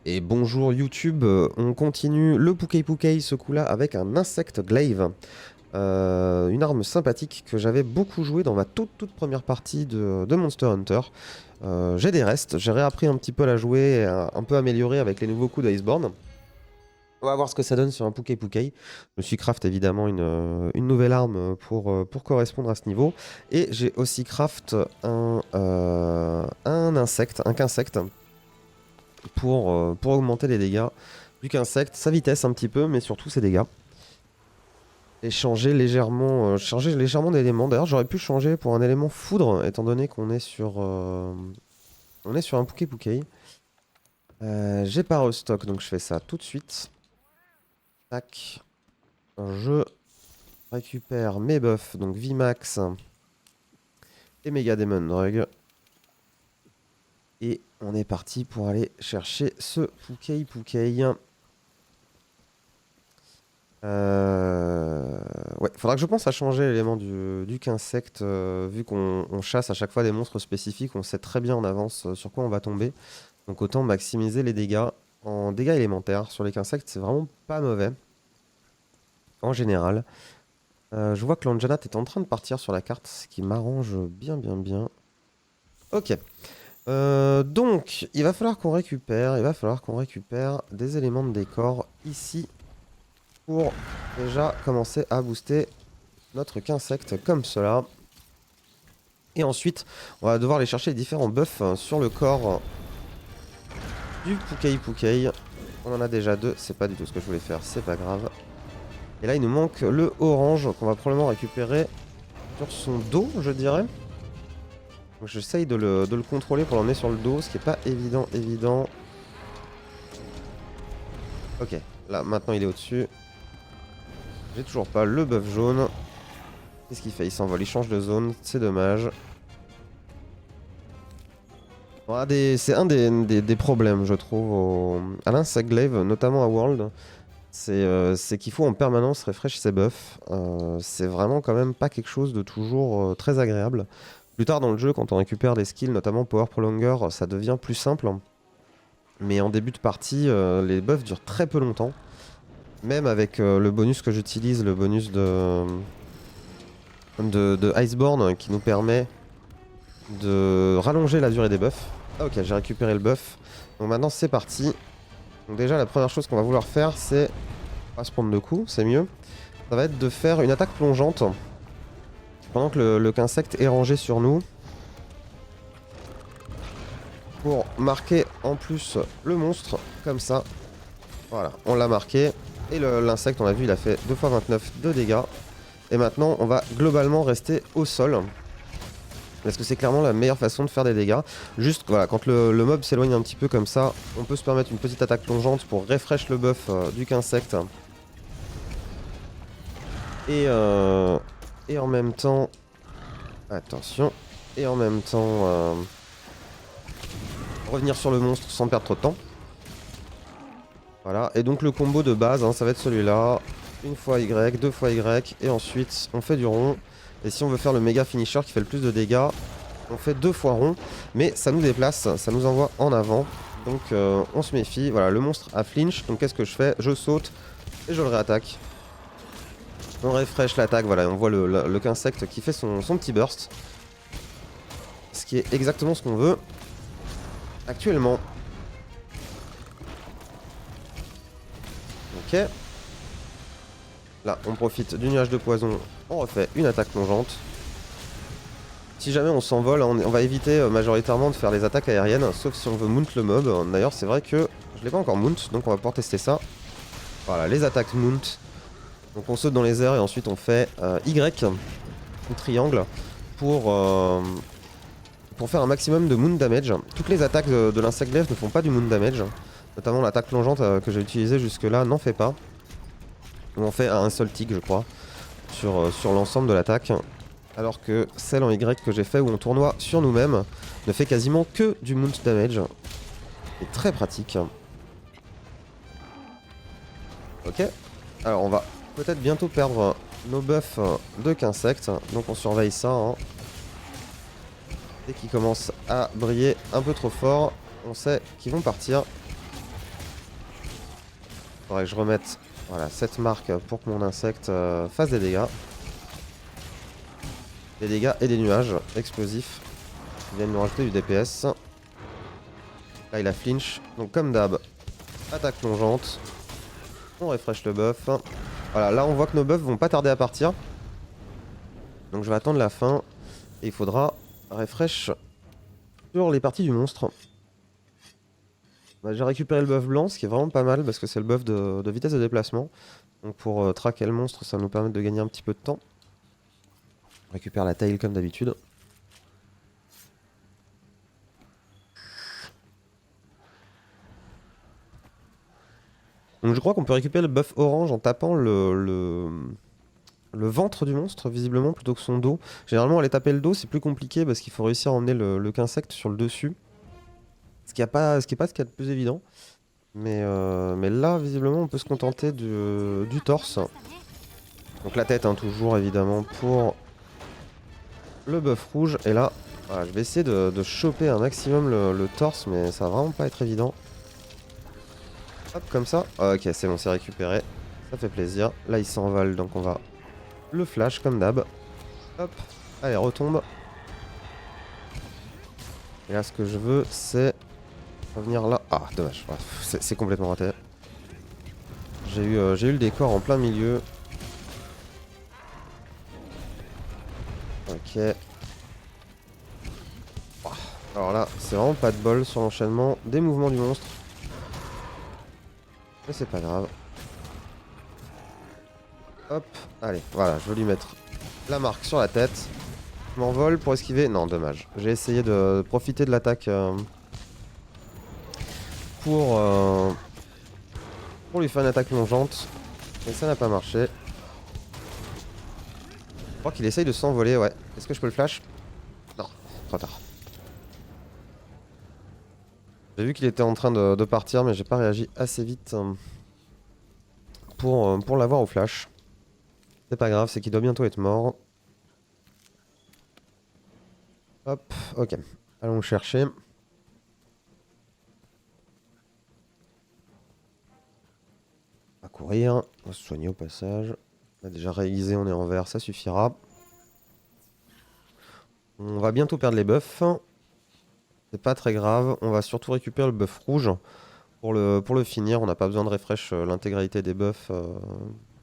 Et bonjour YouTube, on continue le Pukei Pukei ce coup-là avec un Insect Glaive. Une arme sympathique que j'avais beaucoup joué dans ma toute première partie de Monster Hunter. J'ai des restes, j'ai réappris un petit peu à la jouer, et un peu amélioré avec les nouveaux coups d'Iceborne. On va voir ce que ça donne sur un Pukei Pukei. Je me suis craft évidemment une nouvelle arme pour correspondre à ce niveau. Et j'ai aussi craft un insecte, un qu'insecte pour augmenter les dégâts du qu'insecte, sa vitesse un petit peu, mais surtout ses dégâts. Et changer légèrement d'élément. D'ailleurs, j'aurais pu changer pour un élément foudre, étant donné qu'on est sur un Pukei Pukei. J'ai pas restock, donc je fais ça tout de suite. Tac. Je récupère mes buffs, donc VMAX et Mega Demon Drug. Et on est parti pour aller chercher ce Pukei Pukei. Ouais, faudra que je pense à changer l'élément du qu'insecte, vu qu'on chasse à chaque fois des monstres spécifiques, on sait très bien en avance sur quoi on va tomber. Donc autant maximiser les dégâts en dégâts élémentaires. Sur les qu'insectes, c'est vraiment pas mauvais, en général. Je vois que l'Anjanat est en train de partir sur la carte, ce qui m'arrange bien. Ok. Donc, il va falloir qu'on récupère des éléments de décor ici pour déjà commencer à booster notre qu'insecte comme cela. Et ensuite, on va devoir aller chercher les différents buffs sur le corps du Pukei Pukei. On en a déjà deux, c'est pas du tout ce que je voulais faire, c'est pas grave. Et là, il nous manque le orange qu'on va probablement récupérer sur son dos, je dirais. Donc j'essaye de le contrôler pour l'emmener sur le dos, ce qui est pas évident. Ok, là, maintenant il est au-dessus. J'ai toujours pas le buff jaune. Qu'est-ce qu'il fait? Il s'envole, il change de zone, c'est dommage. C'est un des problèmes, je trouve, à l'Insect Glaive, notamment à World. C'est qu'il faut en permanence refresh ses buffs. C'est vraiment quand même pas quelque chose de toujours très agréable. Plus tard dans le jeu, quand on récupère des skills, notamment Power Prolonger, ça devient plus simple. Mais en début de partie, les buffs durent très peu longtemps. Même avec le bonus que j'utilise, le bonus de Iceborne, qui nous permet de rallonger la durée des buffs. Ah, ok, j'ai récupéré le buff. Donc maintenant c'est parti. Donc déjà la première chose qu'on va vouloir faire, c'est pas se prendre de coups, c'est mieux. Ça va être de faire une attaque plongeante pendant que le qu'insecte est rangé sur nous. Pour marquer en plus le monstre, comme ça. Voilà, on l'a marqué. Et l'insecte, on a vu, il a fait 2 fois 29 de dégâts. Et maintenant, on va globalement rester au sol. Parce que c'est clairement la meilleure façon de faire des dégâts. Juste, voilà, quand le mob s'éloigne un petit peu comme ça, on peut se permettre une petite attaque plongeante pour refresh le buff du qu'insecte. Et en même temps... Attention. Et en même temps... revenir sur le monstre sans perdre trop de temps. Voilà, et donc le combo de base, hein, ça va être celui-là. Une fois Y, deux fois Y, et ensuite on fait du rond. Et si on veut faire le méga finisher qui fait le plus de dégâts, on fait 2 fois rond. Mais ça nous déplace, ça nous envoie en avant. Donc on se méfie. Voilà, le monstre a flinch. Donc qu'est-ce que je fais? Je saute et je le réattaque. On refresh l'attaque, voilà, on voit le qu'insecte qui fait son petit burst. Ce qui est exactement ce qu'on veut actuellement. Ok. Là, on profite du nuage de poison, on refait une attaque plongeante. Si jamais on s'envole, on va éviter majoritairement de faire les attaques aériennes, sauf si on veut mount le mob. D'ailleurs, c'est vrai que je l'ai pas encore mount, donc on va pouvoir tester ça. Voilà, les attaques mount. Donc on saute dans les airs et ensuite on fait Y, ou triangle, pour faire un maximum de moon damage. Toutes les attaques de l'insect glaive ne font pas du moon damage. Notamment l'attaque plongeante que j'ai utilisée jusque là n'en fait pas. On fait un seul tic, je crois, sur l'ensemble de l'attaque. Alors que celle en Y que j'ai fait où on tournoie sur nous-mêmes ne fait quasiment que du mount damage. C'est très pratique. Ok. Alors on va peut-être bientôt perdre nos buffs de qu'insecte. Donc on surveille ça. Hein. Dès qu'ils commencent à briller un peu trop fort, on sait qu'ils vont partir. Faudrait que je remette voilà, cette marque pour que mon insecte fasse des dégâts. Des dégâts et des nuages explosifs. Ils viennent nous rajouter du DPS. Là il a flinch. Donc comme d'hab, attaque plongeante. On refresh le buff. Voilà, là on voit que nos buffs vont pas tarder à partir. Donc je vais attendre la fin. Et il faudra refresh sur les parties du monstre. Bah, j'ai récupéré le buff blanc, ce qui est vraiment pas mal parce que c'est le buff de vitesse de déplacement. Donc pour traquer le monstre, ça va nous permettre de gagner un petit peu de temps. On récupère la tail comme d'habitude. Donc je crois qu'on peut récupérer le buff orange en tapant le ventre du monstre, visiblement, plutôt que son dos. Généralement, aller taper le dos, c'est plus compliqué parce qu'il faut réussir à emmener le qu'insecte sur le dessus. Ce qui n'est pas ce qu'il y a de plus évident. Mais là, visiblement, on peut se contenter du torse. Donc la tête, hein, toujours, évidemment, pour le buff rouge. Et là, voilà, je vais essayer de choper un maximum le torse, mais ça va vraiment pas être évident. Hop, comme ça. Ok, c'est bon, c'est récupéré. Ça fait plaisir. Là, il s'envole, donc on va le flash, comme d'hab. Hop, allez, retombe. Et là, ce que je veux, c'est revenir là. Ah, dommage, c'est complètement raté. J'ai eu le décor en plein milieu. Ok. Alors là, c'est vraiment pas de bol sur l'enchaînement des mouvements du monstre. Mais c'est pas grave. Hop, allez, voilà, je vais lui mettre la marque sur la tête. Je m'envole pour esquiver. Non, dommage. J'ai essayé de profiter de l'attaque pour lui faire une attaque plongeante. Mais ça n'a pas marché. Je crois qu'il essaye de s'envoler, ouais. Est-ce que je peux le flash? Non, trop tard. J'ai vu qu'il était en train de partir, mais j'ai pas réagi assez vite pour l'avoir au flash. C'est pas grave, c'est qu'il doit bientôt être mort. Hop, ok. Allons le chercher. On va courir. On va se soigner au passage. On a déjà réalisé, on est en vert, ça suffira. On va bientôt perdre les buffs. C'est pas très grave. On va surtout récupérer le buff rouge pour le finir. On n'a pas besoin de refresh l'intégralité des buffs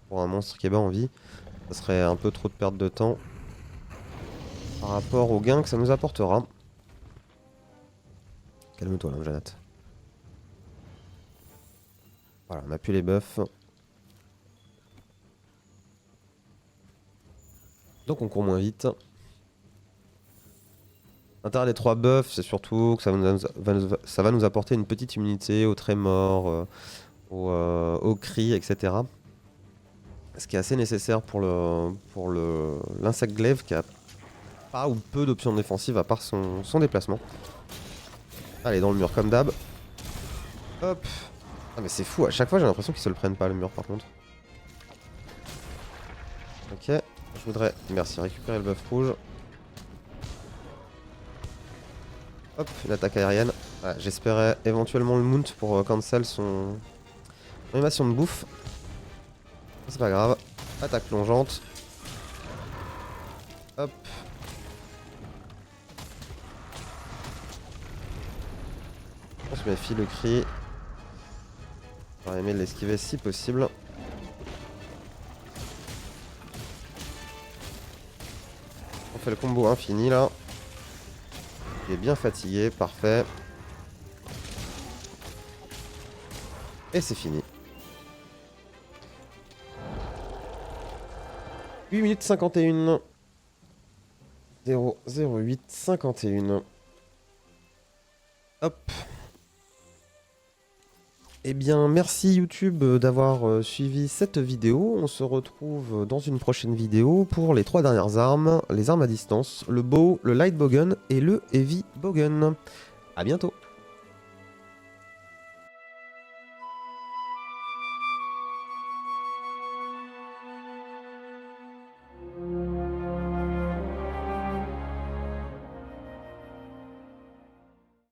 pour un monstre qui est bas en vie. Ça serait un peu trop de perte de temps par rapport au gain que ça nous apportera. Calme-toi là, Janat. Voilà, on a plus les buffs. Donc on court moins vite. L'intérêt des 3 buffs, c'est surtout que ça va nous apporter une petite immunité aux trémors, aux cris, etc. Ce qui est assez nécessaire pour l'insecte glaive qui a pas ou peu d'options défensives à part son déplacement. Allez, dans le mur comme d'hab. Hop. Ah mais c'est fou, à chaque fois j'ai l'impression qu'ils se le prennent pas le mur par contre. Ok, je voudrais, merci, récupérer le buff rouge. Hop, une attaque aérienne. Ah, j'espérais éventuellement le mount pour cancel son animation de bouffe. C'est pas grave. Attaque plongeante. Hop. On se méfie le cri. J'aurais aimé l'esquiver si possible. On fait le combo infini là. Il est bien fatigué, parfait. Et c'est fini. 8 minutes 51. 008 51. Hop. Eh bien, merci YouTube d'avoir suivi cette vidéo. On se retrouve dans une prochaine vidéo pour les 3 dernières armes, les armes à distance, le bow, le light bowgun et le heavy bowgun. A bientôt.